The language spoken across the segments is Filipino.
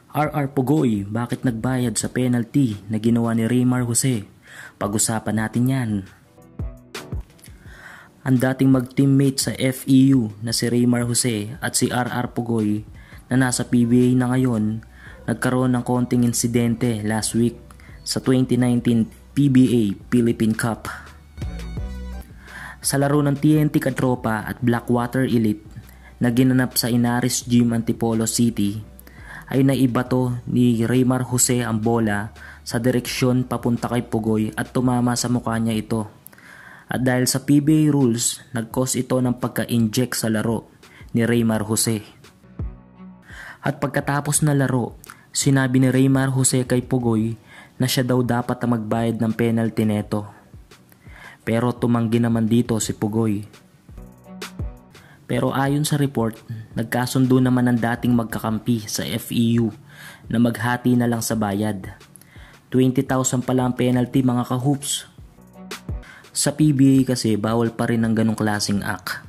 RR Pugoy, bakit nagbayad sa penalty na ginawa ni Reymar Jose? Pag-usapan natin yan. Ang dating mag-teammate sa FEU na si Reymar Jose at si RR Pugoy na nasa PBA na ngayon, nagkaroon ng konting insidente last week sa 2019 PBA Philippine Cup. Sa laro ng TNT Katropa at Blackwater Elite na ginanap sa Inaris Gym Antipolo City, ay naibato ni Reymar Jose ang bola sa direksyon papunta kay Pugoy at tumama sa mukha niya ito. At dahil sa PBA rules, nag-cause ito ng pagka-inject sa laro ni Reymar Jose. At pagkatapos na laro, sinabi ni Reymar Jose kay Pugoy na siya daw dapat na magbayad ng penalty neto. Pero tumanggi naman dito si Pugoy. Pero ayon sa report, nagkasundo naman ang dating magkakampi sa FEU na maghati na lang sa bayad. 20,000 pala ang penalty mga ka-hoops. Sa PBA kasi bawal pa rin ang ganong klaseng act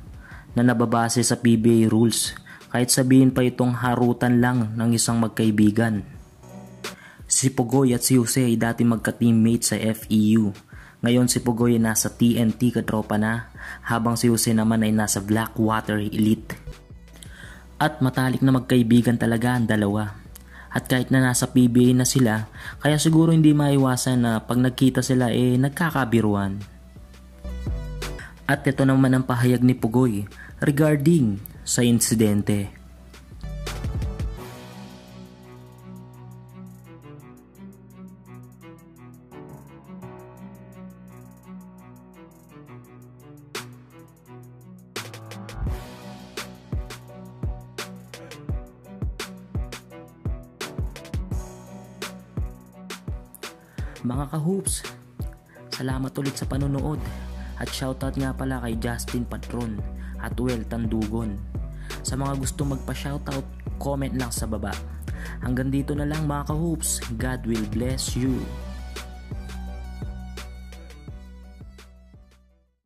na nababase sa PBA rules kahit sabihin pa itong harutan lang ng isang magkaibigan. Si Pugoy at si Jose ay dati magka-teammate sa FEU. Ngayon si Pugoy ay nasa TNT Katropa na, habang si Jose naman ay nasa Blackwater Elite. At matalik na magkaibigan talaga ang dalawa. At kahit na nasa PBA na sila, kaya siguro hindi maiwasan na pag nagkita sila nagkakabiruan. At ito naman ang pahayag ni Pugoy regarding sa insidente. Mga ka-hoops, salamat ulit sa panonood at shoutout nga pala kay Justin Patron at Well Tandugon. Sa mga gusto magpa-shoutout, comment lang sa baba. Hanggang dito na lang mga ka-hoops. God will bless you.